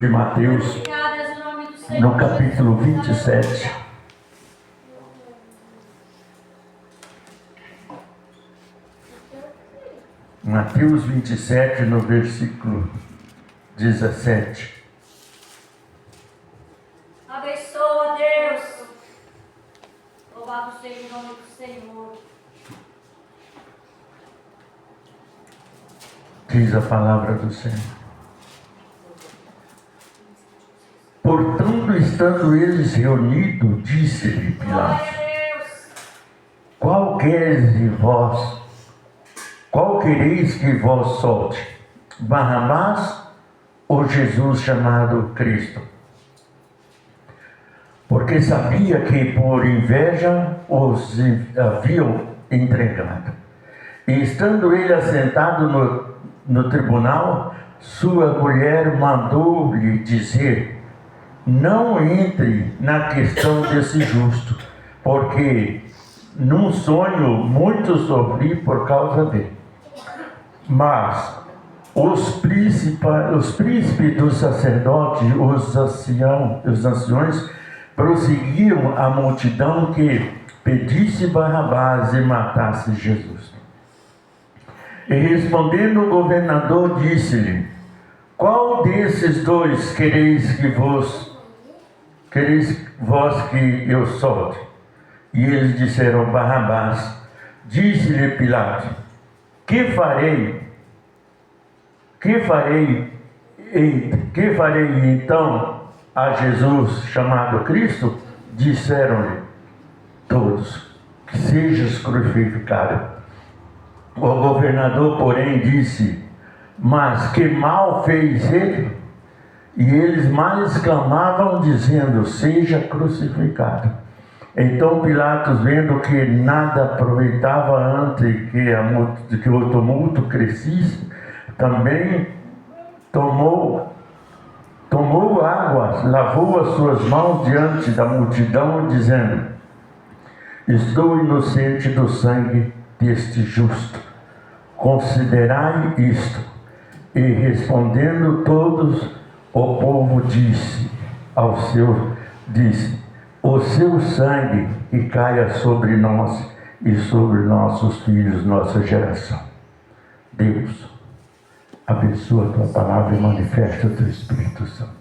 de Mateus, no capítulo 27. Mateus 27, no versículo 17. Abençoa, Deus. Louvado seja o nome do Senhor. Diz a palavra do Senhor. Portanto, estando eles reunidos, disse-lhe Pilatos: Glória a Deus. Qual quereis que vos solte? Barrabás ou Jesus chamado Cristo? Porque sabia que por inveja os haviam entregado. E estando ele assentado no tribunal, sua mulher mandou-lhe dizer: não entre na questão desse justo, porque num sonho muito sofri por causa dele. Mas os príncipes dos sacerdotes, os anciões, prosseguiam a multidão que pedisse Barrabás e matasse Jesus. E respondendo o governador, disse-lhe: qual desses dois quereis vós que eu solte? E eles disseram: Barrabás. Disse-lhe Pilatos: Que farei então a Jesus chamado Cristo? Disseram-lhe todos: que sejas crucificado. O governador, porém, disse: mas que mal fez ele? E eles mais clamavam, dizendo: seja crucificado. Então Pilatos, vendo que nada aproveitava antes que o tumulto crescesse, também tomou água, lavou as suas mãos diante da multidão, dizendo: estou inocente do sangue deste justo, considerai isto. E respondendo todos, o povo disse: o seu sangue que caia sobre nós e sobre nossos filhos, nossa geração. Deus, abençoa a tua palavra e manifesta o teu Espírito Santo.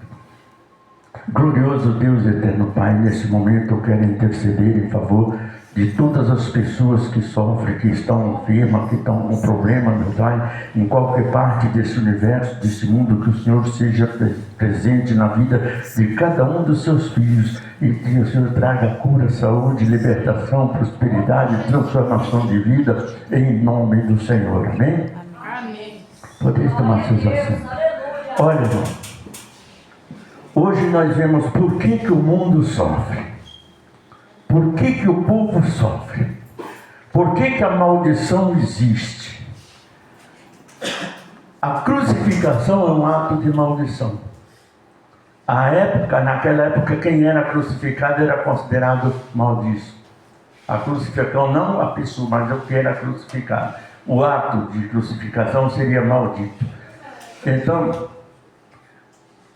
Glorioso Deus eterno Pai, nesse momento eu quero interceder em favor de todas as pessoas que sofrem, que estão enfermas, que estão com problema, meu Pai, em qualquer parte desse universo, desse mundo, que o Senhor seja presente na vida de cada um dos seus filhos e que o Senhor traga cura, saúde, libertação, prosperidade, transformação de vida, em nome do Senhor. Amém? Amém. Podeis tomar seus assentos. Olha, irmão, hoje nós vemos por que o mundo sofre. Por que o povo sofre? Por que a maldição existe? A crucificação é um ato de maldição. Naquela época, quem era crucificado era considerado maldito. A crucificação, não a pessoa, mas o que era crucificado. O ato de crucificação seria maldito. Então,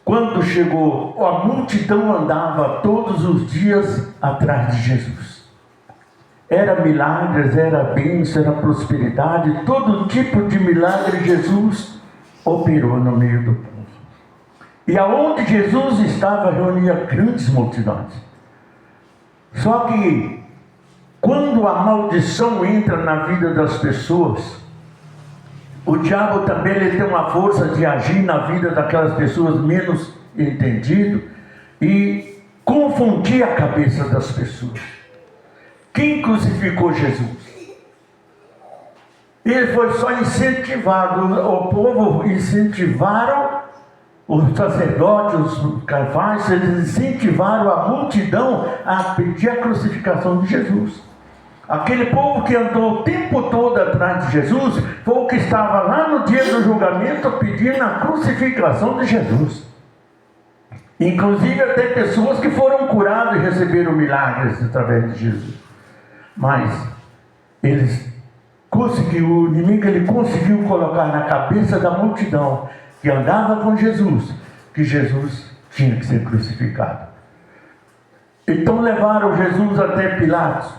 quando chegou, a multidão andava todos os dias atrás de Jesus. Era milagres, era bênção, era prosperidade, todo tipo de milagre Jesus operou no meio do povo. E aonde Jesus estava, reunia grandes multidões. Só que, quando a maldição entra na vida das pessoas, o diabo também ele tem uma força de agir na vida daquelas pessoas menos entendidas e confundir a cabeça das pessoas. Quem crucificou Jesus? Ele foi só incentivado, o povo incentivaram, os sacerdotes, os Caifás, eles incentivaram a multidão a pedir a crucificação de Jesus. Aquele povo que andou o tempo todo atrás de Jesus foi o que estava lá no dia do julgamento pedindo a crucificação de Jesus. Inclusive até pessoas que foram curadas e receberam milagres através de Jesus. Mas o inimigo conseguiu colocar na cabeça da multidão que andava com Jesus que Jesus tinha que ser crucificado. Então levaram Jesus até Pilatos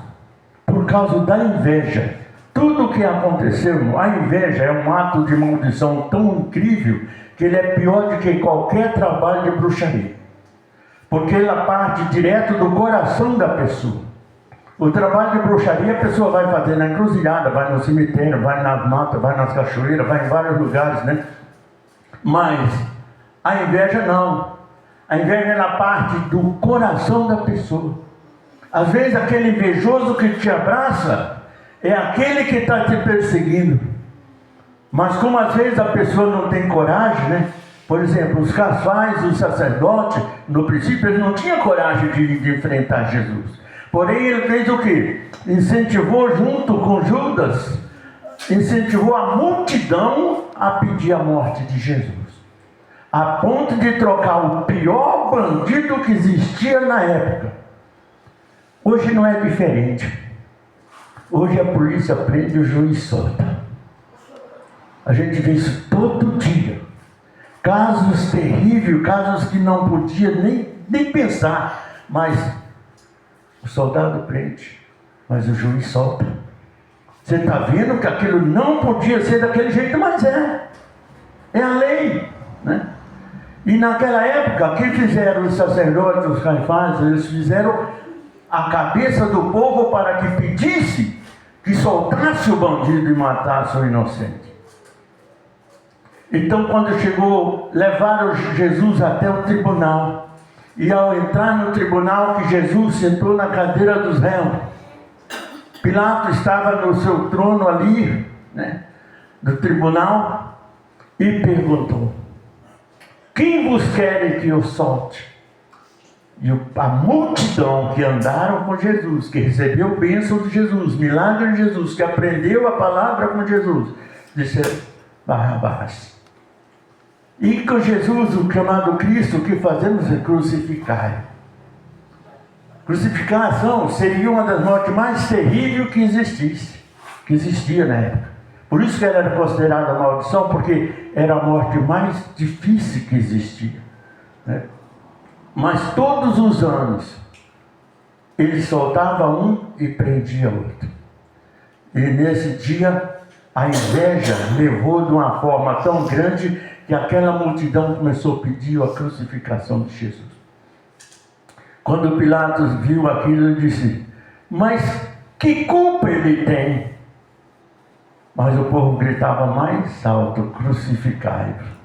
por causa da inveja. Tudo o que aconteceu, a inveja é um ato de maldição tão incrível que ele é pior do que qualquer trabalho de bruxaria. Porque ela parte direto do coração da pessoa. O trabalho de bruxaria a pessoa vai fazer na encruzilhada, vai no cemitério, vai nas matas, vai nas cachoeiras, vai em vários lugares, né? Mas a inveja não. A inveja ela parte do coração da pessoa. Às vezes aquele invejoso que te abraça é aquele que está te perseguindo. Mas como às vezes a pessoa não tem coragem, né? Por exemplo, os casais, os sacerdotes, no princípio eles não tinham coragem de enfrentar Jesus. Porém ele fez o quê? Incentivou junto com Judas, incentivou a multidão a pedir a morte de Jesus. A ponto de trocar o pior bandido que existia na época. Hoje não é diferente. Hoje a polícia prende, o juiz solta. A gente vê isso todo dia. Casos terríveis, casos que não podia nem pensar. Mas o soldado prende, mas o juiz solta. Você está vendo que aquilo não podia ser daquele jeito, mas é. É a lei, né? E naquela época, o que fizeram os sacerdotes, os Caifás? Eles fizeram a cabeça do povo para que pedisse que soltasse o bandido e matasse o inocente. Então quando chegou, levaram Jesus até o tribunal. E ao entrar no tribunal, que Jesus sentou na cadeira dos réus, Pilatos estava no seu trono ali, né, do tribunal, e perguntou: quem vos querem que eu solte? E a multidão que andaram com Jesus, que recebeu bênção de Jesus, milagre de Jesus, que aprendeu a palavra com Jesus, disseram: Barrabás. E com Jesus, o chamado Cristo, o que fazemos é crucificar. Crucificação seria uma das mortes mais terríveis que existia na época. Por isso que ela era considerada maldição, porque era a morte mais difícil que existia, né? Mas todos os anos ele soltava um e prendia outro. E nesse dia a inveja levou de uma forma tão grande que aquela multidão começou a pedir a crucificação de Jesus. Quando Pilatos viu aquilo, ele disse: mas que culpa ele tem? Mas o povo gritava mais alto: crucificai-o.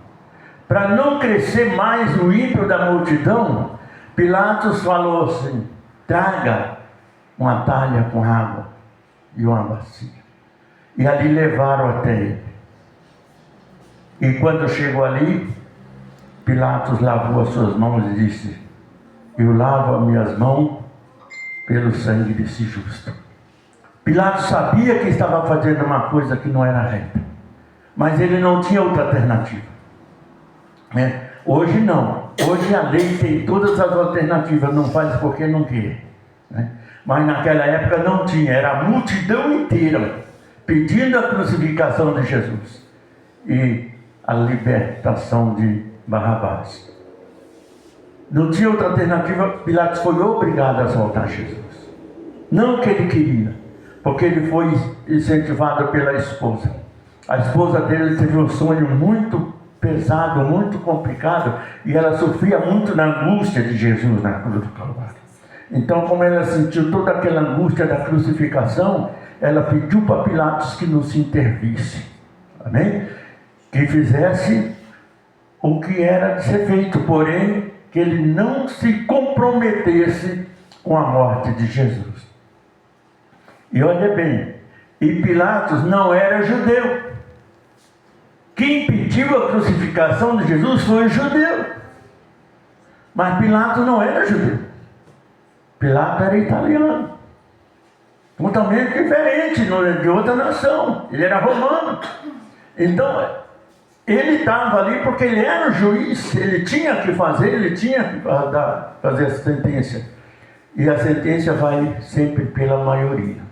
Para não crescer mais o ímpio da multidão, Pilatos falou assim: traga uma talha com água e uma bacia. E ali levaram até ele. E quando chegou ali, Pilatos lavou as suas mãos e disse: eu lavo as minhas mãos pelo sangue desse justo. Pilatos sabia que estava fazendo uma coisa que não era reta, mas ele não tinha outra alternativa, né? Hoje não. Hoje a lei tem todas as alternativas, não faz porque não quer, né? Mas naquela época não tinha, era a multidão inteira pedindo a crucificação de Jesus e a libertação de Barrabás. Não tinha outra alternativa. Pilatos foi obrigado a soltar Jesus. Não que ele queria, porque ele foi incentivado pela esposa. A esposa dele teve um sonho muito pesado, muito complicado, e ela sofria muito na angústia de Jesus na cruz do Calvário. Então, como ela sentiu toda aquela angústia da crucificação, ela pediu para Pilatos que não se intervisse, amém? Que fizesse o que era de ser feito, porém que ele não se comprometesse com a morte de Jesus. E olha bem, e Pilatos não era judeu. Quem pediu a crucificação de Jesus foi o judeu. Mas Pilatos não era judeu. Pilatos era italiano. Totalmente diferente, de outra nação. Ele era romano. Então, ele estava ali porque ele era o juiz. Ele tinha que fazer, ele tinha que fazer a sentença. E a sentença vai sempre pela maioria.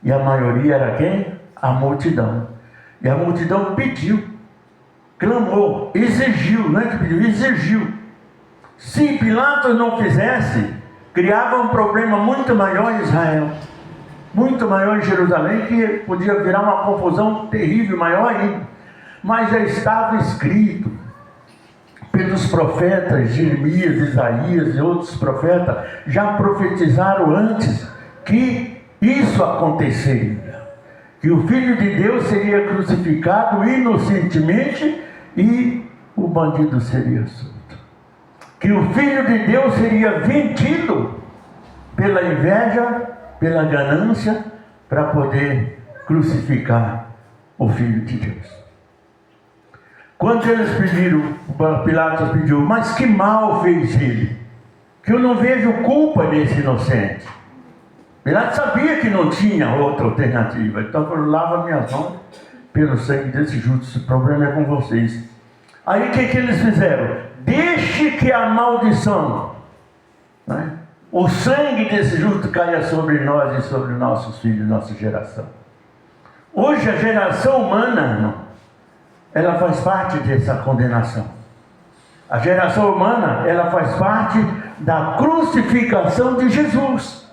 E a maioria era quem? A multidão. E a multidão pediu clamou, exigiu, não é que pediu, exigiu. Se Pilatos não fizesse, criava um problema muito maior em Israel, muito maior em Jerusalém, que podia virar uma confusão terrível, maior ainda. Mas já estava escrito pelos profetas Jeremias, Isaías e outros profetas, já profetizaram antes que isso aconteceria, que o Filho de Deus seria crucificado inocentemente e o bandido seria solto, que o Filho de Deus seria vendido pela inveja, pela ganância, para poder crucificar o Filho de Deus. Quando eles pediram, Pilatos pediu, mas que mal fez ele? Que eu não vejo culpa nesse inocente. Pilatos sabia que não tinha outra alternativa. Então eu lavo minhas mãos pelo sangue desse justo. O problema é com vocês. Aí o que eles fizeram? Deixe que a maldição, né, o sangue desse justo caia sobre nós e sobre nossos filhos, nossa geração. Hoje a geração humana, irmão, ela faz parte dessa condenação. A geração humana, ela faz parte da crucificação de Jesus.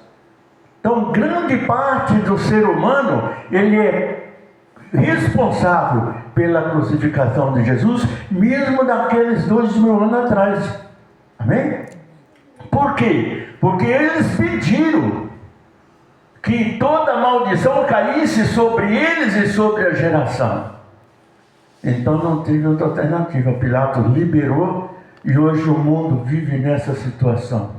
Então, grande parte do ser humano, ele é responsável pela crucificação de Jesus, mesmo daqueles 2000 anos atrás. Amém? Por quê? Porque eles pediram que toda maldição caísse sobre eles e sobre a geração. Então não teve outra alternativa. Pilatos liberou e hoje o mundo vive nessa situação.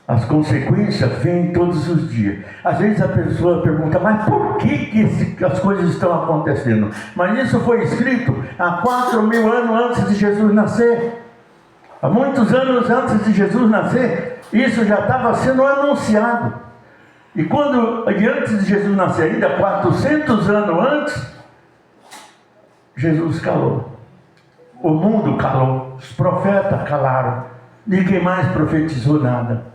As consequências vêm todos os dias. Às vezes a pessoa pergunta, mas por que as coisas estão acontecendo? Mas isso foi escrito há 4.000 anos antes de Jesus nascer. Há muitos anos antes de Jesus nascer, isso já estava sendo anunciado. E antes de Jesus nascer, ainda 400 anos antes, Jesus calou, o mundo calou, os profetas calaram, ninguém mais profetizou nada.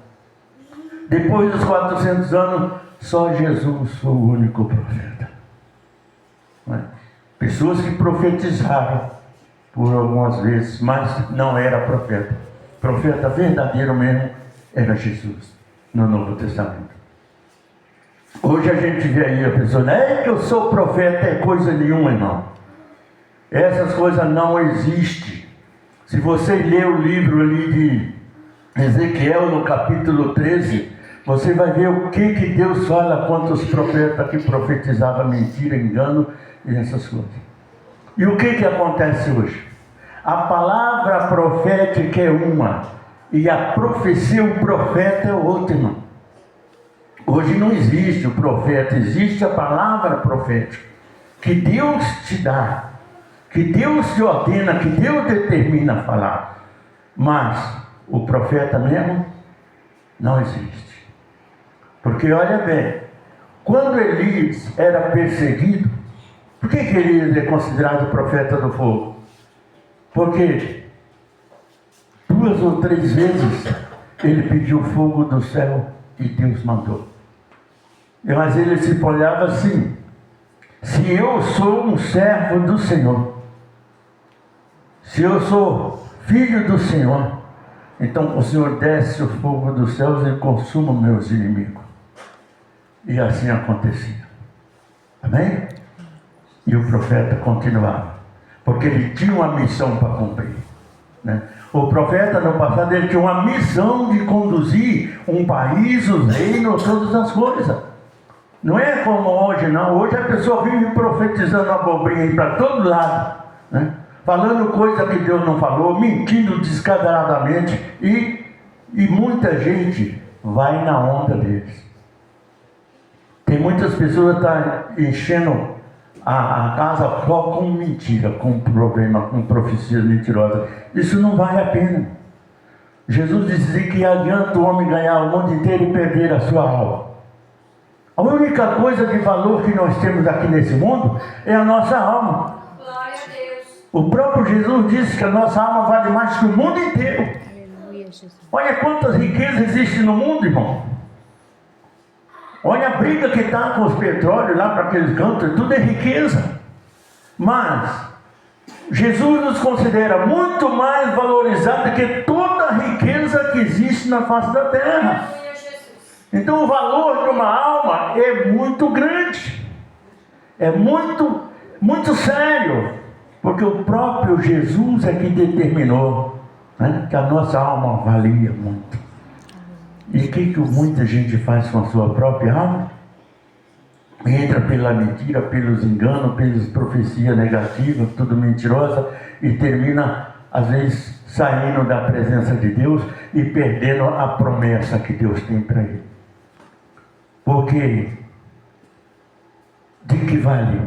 Depois dos 400 anos, só Jesus foi o único profeta. Pessoas que profetizaram por algumas vezes, mas não era profeta. Profeta verdadeiro mesmo era Jesus, no Novo Testamento. Hoje a gente vê aí a pessoa, não é que eu sou profeta, é coisa nenhuma, irmão. Essas coisas não existem. Se você ler o livro ali de Ezequiel, no capítulo 13, você vai ver o que Deus fala contra os profetas que profetizavam mentira, engano e essas coisas. E o que acontece hoje? A palavra profética é uma, e a profecia, o profeta é outra, irmão. Hoje não existe o profeta, existe a palavra profética, que Deus te dá, que Deus te ordena, que Deus determina a falar. Mas o profeta mesmo não existe. Porque olha bem, quando Elias era perseguido, por que Elias é considerado profeta do fogo? Porque 2 ou 3 vezes ele pediu fogo do céu e Deus mandou. Mas ele se olhava assim, se eu sou um servo do Senhor, se eu sou filho do Senhor, então o Senhor desce o fogo dos céus e consuma meus inimigos. E assim acontecia. Amém? E o profeta continuava, porque ele tinha uma missão para cumprir, né? O profeta no passado, ele tinha uma missão de conduzir um país, os reinos, todas as coisas. Não é como hoje, não. Hoje a pessoa vive profetizando abobrinha aí para todo lado, né? Falando coisa que Deus não falou, mentindo descaradamente, e muita gente vai na onda deles. Tem muitas pessoas que estão enchendo a casa só com mentira, com problema, com profecias mentirosas. Isso não vale a pena. Jesus dizia que adianta o homem ganhar o mundo inteiro e perder a sua alma. A única coisa de valor que nós temos aqui nesse mundo é a nossa alma. Glória a Deus. O próprio Jesus disse que a nossa alma vale mais que o mundo inteiro. Aleluia, Jesus. Olha quantas riquezas existem no mundo, irmão. Olha a briga que está com os petróleos lá para aqueles cantos, tudo é riqueza. Mas Jesus nos considera muito mais valorizado que toda a riqueza que existe na face da terra. Aleluia, Jesus. Então o valor de uma alma é muito grande, é muito sério, porque o próprio Jesus é que determinou, né, que a nossa alma valia muito. E o que muita gente faz com a sua própria alma? Entra pela mentira, pelos enganos, pelas profecias negativas, tudo mentirosa, e termina, às vezes, saindo da presença de Deus e perdendo a promessa que Deus tem para ele. Porque de que vale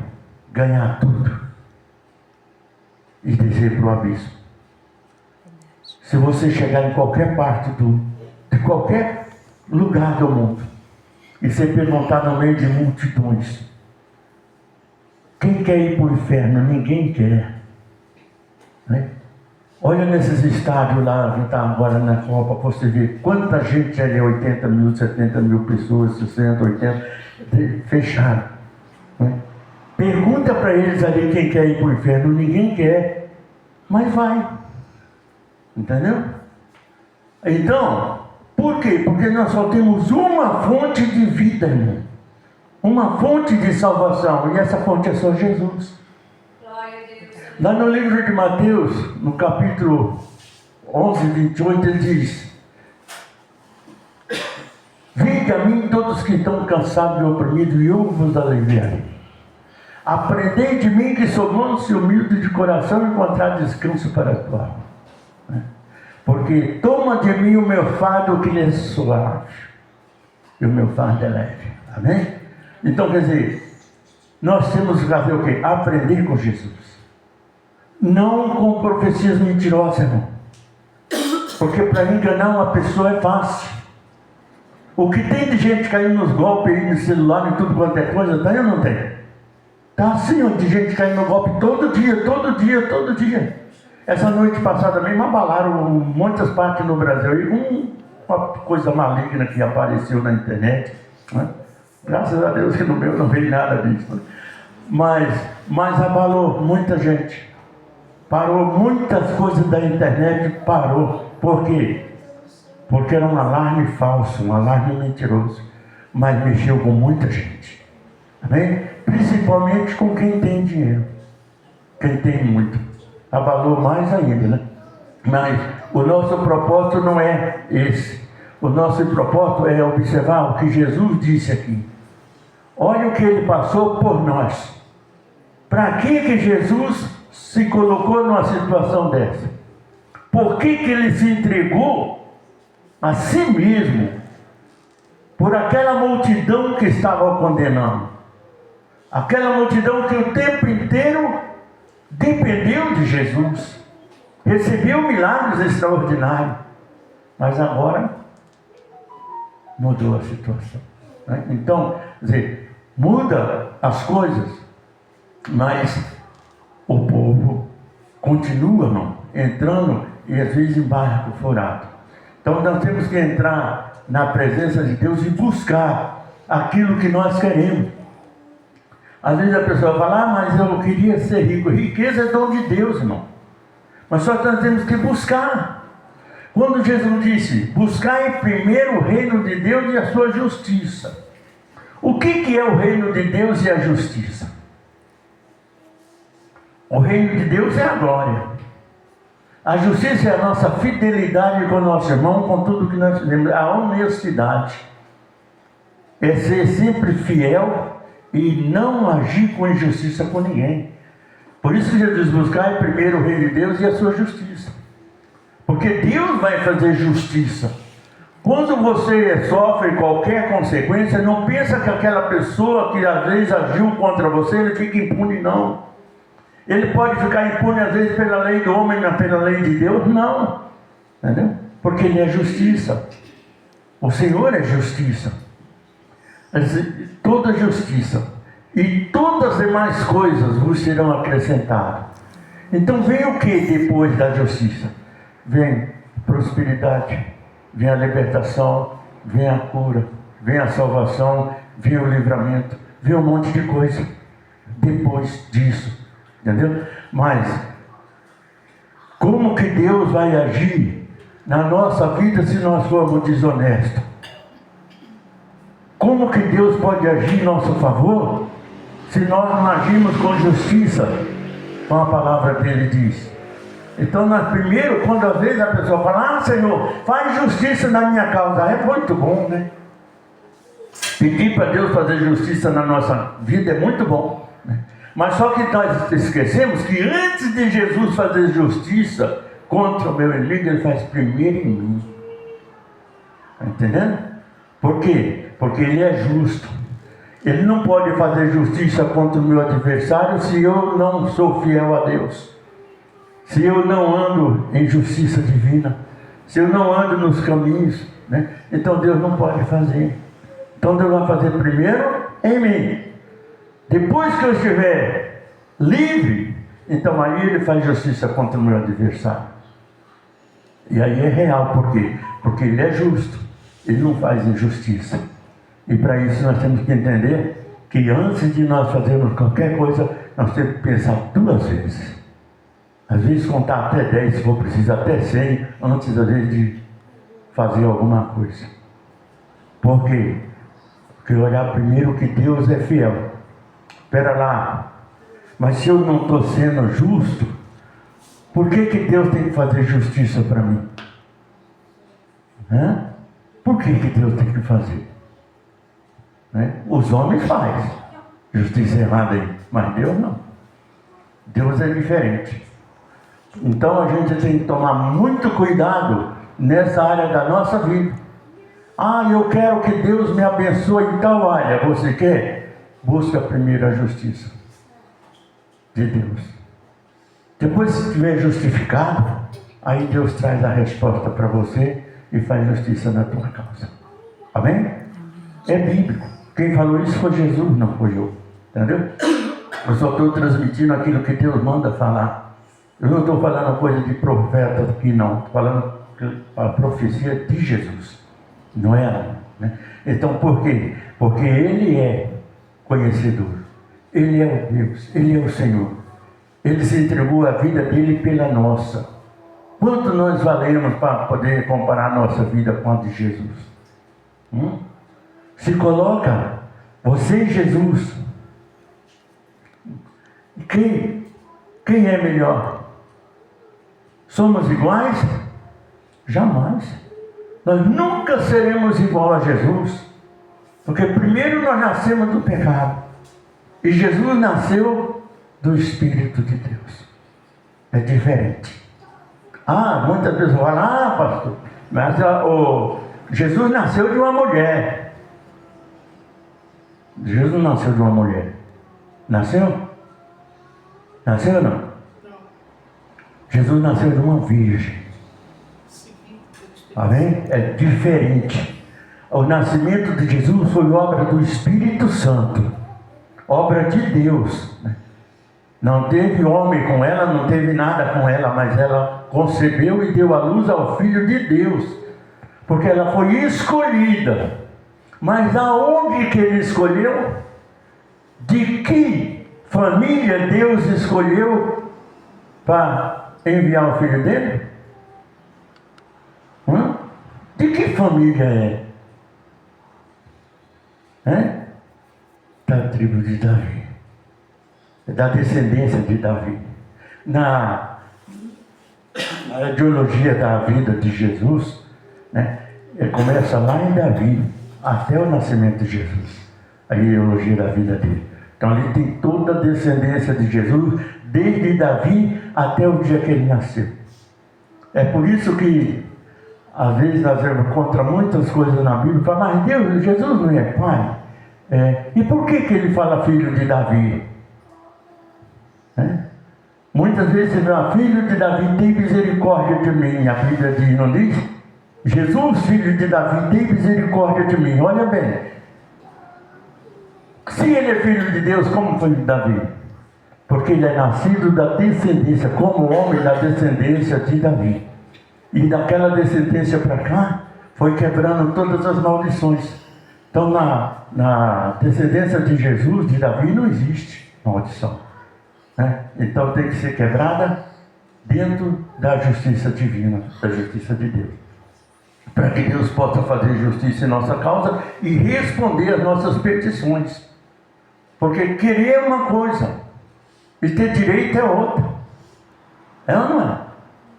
ganhar tudo e descer para o abismo? Se você chegar em qualquer parte de qualquer lugar do mundo e você perguntar no meio de multidões, quem quer ir para o inferno? Ninguém quer, né? Olha nesses estádios lá que está agora na Copa, para você ver quanta gente ali, 80 mil, 70 mil pessoas, 60, 80, fecharam, né? Pergunta para eles ali quem quer ir para o inferno. Ninguém quer, mas vai, entendeu? Então, por quê? Porque nós só temos uma fonte de vida, irmão. Uma fonte de salvação. E essa fonte é só Jesus. Glória a Deus. Lá no livro de Mateus, no capítulo 11, 28, ele diz: vinde a mim todos que estão cansados e oprimidos, e eu vos aliviarei. Aprendei de mim que sou manso e humilde de coração, e encontrar descanso para a tua alma. Porque toma de mim o meu fardo, que lhe é suave, e o meu fardo é leve. Amém? Então, quer dizer, nós temos que fazer o quê? Aprender com Jesus. Não com profecias mentirosas, irmão. Porque para enganar uma pessoa é fácil. O que tem de gente caindo nos golpes aí no celular e tudo quanto é coisa, tem ou não tem? Está assim, ó, de gente caindo no golpe todo dia, todo dia, todo dia. Essa noite passada mesmo abalaram muitas partes no Brasil aí, uma coisa maligna que apareceu na internet, né? Graças a Deus que no meu não veio nada disso, né? Mas abalou muita gente. Parou muitas coisas da internet, parou. Por quê? Porque era um alarme falso, um alarme mentiroso. Mas mexeu com muita gente. Amém? Principalmente com quem tem dinheiro. Quem tem muito. Abalou mais ainda, né? Mas o nosso propósito não é esse. O nosso propósito é observar o que Jesus disse aqui. Olha o que ele passou por nós. Para que Jesus se colocou numa situação dessa? Por que ele se entregou a si mesmo por aquela multidão que estava condenando? Aquela multidão que o tempo inteiro dependeu de Jesus, recebeu milagres extraordinários, mas agora mudou a situação, né? Então, quer dizer, muda as coisas, mas o povo continua, não, entrando e às vezes em barco furado. Então nós temos que entrar na presença de Deus e buscar aquilo que nós queremos. Às vezes a pessoa fala, mas eu queria ser rico. Riqueza é dom de Deus, irmão. Mas só nós temos que buscar. Quando Jesus disse, buscai primeiro o reino de Deus e a sua justiça. O que é o reino de Deus e a justiça? O reino de Deus é a glória. A justiça é a nossa fidelidade com o nosso irmão, com tudo que nós fizemos. A honestidade é ser sempre fiel e não agir com injustiça com ninguém. Por isso que Jesus diz, buscar primeiro o reino de Deus e a sua justiça. Porque Deus vai fazer justiça. Quando você sofre qualquer consequência, não pensa que aquela pessoa que às vezes agiu contra você, ele fica impune, não. Ele pode ficar impune às vezes pela lei do homem, mas pela lei de Deus, não. Entendeu? Porque ele é justiça. O Senhor é justiça. Toda justiça e todas as demais coisas vos serão acrescentadas. Então vem o que depois da justiça? Vem prosperidade, vem a libertação, vem a cura, vem a salvação, vem o livramento, vem um monte de coisa depois disso, entendeu? Mas Como que Deus vai agir na nossa vida se nós formos desonestos? Como que Deus pode agir em nosso favor se nós não agimos com justiça, como a palavra dele diz? Então, nós primeiro, quando às vezes a pessoa fala, Senhor, faz justiça na minha causa, é muito bom, né? Pedir para Deus fazer justiça na nossa vida é muito bom, né? Mas só que nós esquecemos que antes de Jesus fazer justiça contra o meu inimigo, ele faz primeiro em mim. Está entendendo? Por quê? Porque ele é justo. Ele não pode fazer justiça contra o meu adversário se eu não sou fiel a Deus. Se eu não ando em justiça divina. Se eu não ando nos caminhos, né? Então Deus não pode fazer. Então Deus vai fazer primeiro em mim. Depois que eu estiver livre, então aí ele faz justiça contra o meu adversário. E aí é real, por quê? Porque ele é justo. Ele não faz injustiça. E para isso nós temos que entender que antes de nós fazermos qualquer coisa, nós temos que pensar 2 vezes. Às vezes contar até 10, se for preciso, até 100, antes às vezes de fazer alguma coisa. Por quê? Porque olhar primeiro que Deus é fiel. Espera lá, mas se eu não estou sendo justo, por que Deus tem que fazer justiça para mim? Por que Deus tem que fazer? Os homens fazem justiça errada aí, mas Deus não. Deus é diferente. Então a gente tem que tomar muito cuidado nessa área da nossa vida. Eu quero que Deus me abençoe em tal área. Você quer? Busca primeiro a justiça de Deus. Depois, se estiver justificado, aí Deus traz a resposta para você e faz justiça na tua causa. Amém? É bíblico. Quem falou isso foi Jesus, não foi eu. Entendeu? Eu só estou transmitindo aquilo que Deus manda falar. Eu não estou falando coisa de profeta aqui, não. Estou falando a profecia de Jesus. Não é ela, né? Então, por quê? Porque Ele é conhecedor. Ele é o Deus. Ele é o Senhor. Ele se entregou a vida dele pela nossa. Quanto nós valemos para poder comparar a nossa vida com a de Jesus? Se coloca você e Jesus. Quem é melhor? Somos iguais? Jamais. Nós nunca seremos igual a Jesus. Porque primeiro nós nascemos do pecado. E Jesus nasceu do Espírito de Deus. É diferente. Muitas pessoas falam, pastor, mas Jesus nasceu de uma mulher. Jesus não nasceu de uma mulher. Nasceu? Nasceu ou não? Jesus nasceu de uma virgem. Amém? É diferente. O nascimento de Jesus foi obra do Espírito Santo. Obra de Deus. Não teve homem com ela, não teve nada com ela, mas ela concebeu e deu à luz ao Filho de Deus. Porque ela foi escolhida. Mas aonde que ele escolheu? De que família Deus escolheu para enviar o Filho dele? De que família é? Da tribo de Davi. Da descendência de Davi. Na ideologia da vida de Jesus, ele começa lá em Davi, até o nascimento de Jesus. A ideologia da vida dele. Então ali tem toda a descendência de Jesus, desde Davi até o dia que ele nasceu. É por isso que às vezes nós vemos contra muitas coisas na Bíblia, fala, mas Deus, Jesus não é pai? E por que ele fala filho de Davi? Muitas vezes você vê, filho de Davi, tem misericórdia de mim. A Bíblia diz, não diz? Jesus, filho de Davi, tem misericórdia de mim. Olha bem. Se ele é filho de Deus, como foi de Davi? Porque ele é nascido da descendência, como homem da descendência de Davi. E daquela descendência para cá, foi quebrando todas as maldições. Então, na descendência de Jesus, de Davi, não existe maldição. Então tem que ser quebrada dentro da justiça divina, da justiça de Deus. Para que Deus possa fazer justiça em nossa causa e responder às nossas petições. Porque querer é uma coisa e ter direito é outra. É ou não é?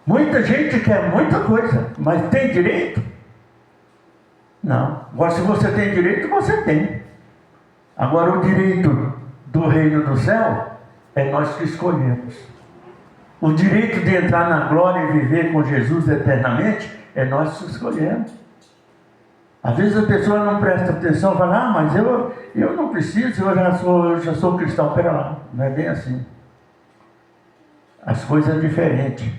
Muita gente quer muita coisa, mas tem direito? Não. Agora, se você tem direito, você tem. Agora, o direito do reino do céu é nós que escolhemos. O direito de entrar na glória e viver com Jesus eternamente é nós que escolhemos. Às vezes a pessoa não presta atenção e fala, mas eu não preciso, eu já sou cristão. Pera lá, não é bem assim. As coisas são diferentes.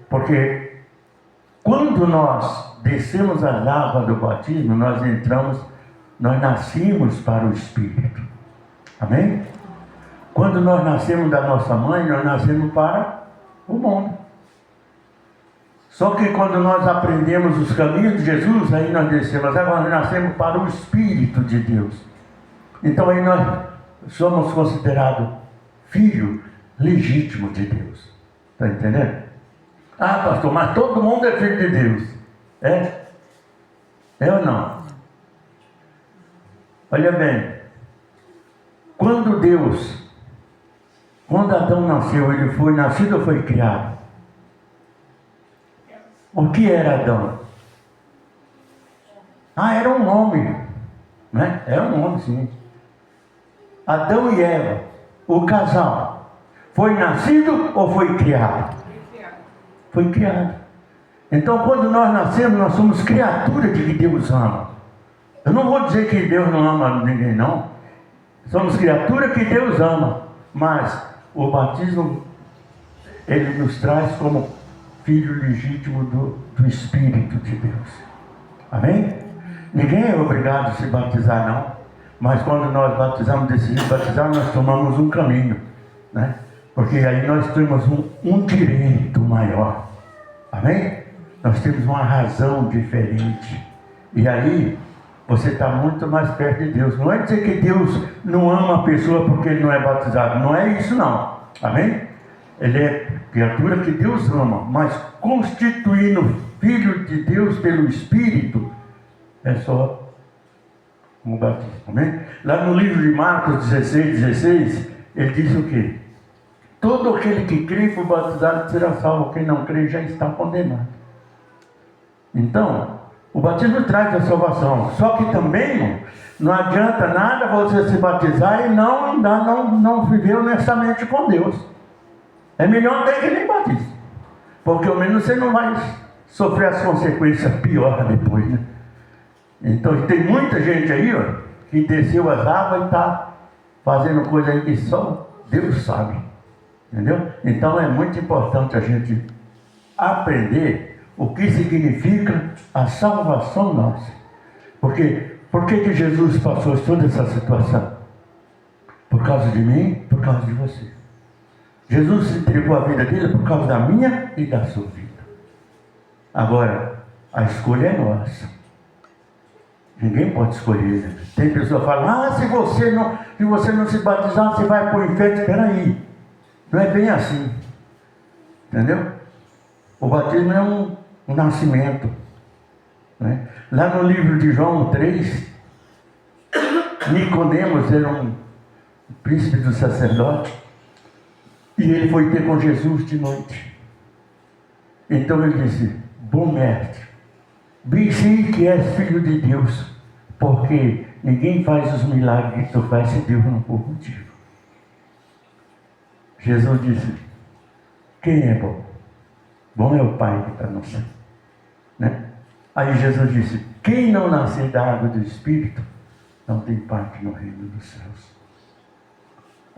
Porque quando nós descemos as águas do batismo, nós nascemos para o Espírito. Amém? Quando nós nascemos da nossa mãe, nós nascemos para o mundo. Só que quando nós aprendemos os caminhos de Jesus, aí nós descemos. Agora nós nascemos para o Espírito de Deus. Então aí nós somos considerados filho legítimo de Deus. Está entendendo? Ah, pastor, mas todo mundo é filho de Deus. É? É ou não? Olha bem. Quando Adão nasceu, ele foi nascido ou foi criado? O que era Adão? Era um homem, né? Era um homem, sim. Adão e Eva, o casal, foi nascido ou foi criado? Foi criado. Então, quando nós nascemos, nós somos criaturas de que Deus ama. Eu não vou dizer que Deus não ama ninguém, não. Somos criaturas que Deus ama. Mas o batismo, ele nos traz como filho legítimo do Espírito de Deus. Amém? Ninguém é obrigado a se batizar, não. Mas quando nós batizamos, decidimos batizar, nós tomamos um caminho, né? Porque aí nós temos um direito maior. Amém? Nós temos uma razão diferente. E aí você está muito mais perto de Deus. Não é dizer que Deus não ama a pessoa porque ele não é batizado. Não é isso, não. Amém? Ele é criatura que Deus ama, mas constituindo filho de Deus pelo Espírito é só um batismo. Amém? Lá no livro de Marcos 16, ele diz o quê? Todo aquele que crê e for batizado será salvo. Quem não crê já está condenado. Então, o batismo traz a salvação. Só que também não adianta nada você se batizar e não viver honestamente com Deus. É melhor até que nem batize. Porque ao menos você não vai sofrer as consequências piores depois, né? Então tem muita gente aí, que desceu as águas e está fazendo coisa aí que só Deus sabe. Entendeu? Então é muito importante a gente aprender o que significa a salvação nossa. Porque por que Jesus passou toda essa situação? Por causa de mim, por causa de você. Jesus entregou a vida dele por causa da minha e da sua vida. Agora, a escolha é nossa. Ninguém pode escolher. Tem pessoa que fala, se você não se batizar, você vai para o inferno. Espera aí. Não é bem assim. Entendeu? O batismo é um nascimento. Né? Lá no livro de João 3, Nicodemos era um príncipe do sacerdote. E ele foi ter com Jesus de noite. Então ele disse, bom mestre, bem sei que és filho de Deus, porque ninguém faz os milagres que tu faz se Deus não for contigo. Jesus disse, quem é bom? Bom é o Pai que está no céu. Né? Aí Jesus disse, quem não nascer da água do Espírito, não tem parte no reino dos céus.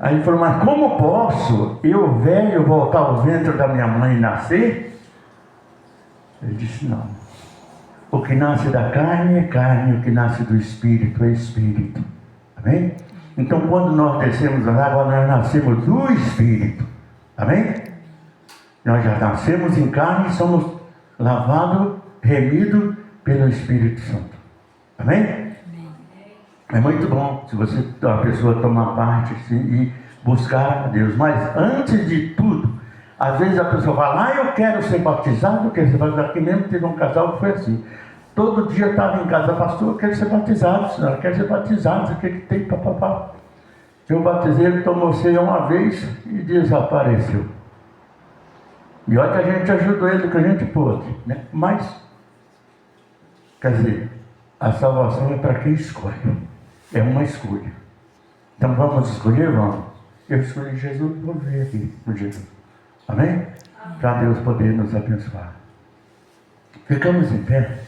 Aí ele falou, mas como posso eu, velho, voltar ao ventre da minha mãe e nascer? Ele disse, não. O que nasce da carne é carne, o que nasce do Espírito é Espírito. Amém? Então quando nós descemos as águas, nós nascemos do Espírito. Amém? Nós já nascemos em carne e somos lavados, remidos pelo Espírito Santo. Amém? É muito bom se a pessoa tomar parte assim, e buscar a Deus. Mas antes de tudo, Às vezes a pessoa fala, eu quero ser batizado, eu quero ser batizado. Aqui mesmo teve um casal que foi assim. Todo dia eu estava em casa, pastor, eu quero ser batizado, senhora, eu quero ser batizado, o que tem, papapá. Eu batizei, ele tomou ceia uma vez e desapareceu. E olha que a gente ajudou ele do que a gente pôde, né? Mas, quer dizer, a salvação é para quem escolhe. É uma escolha. Então vamos escolher? Vamos. Eu escolhi Jesus e vou ver aqui com Jesus. Amém? Para Deus poder nos abençoar. Ficamos em pé.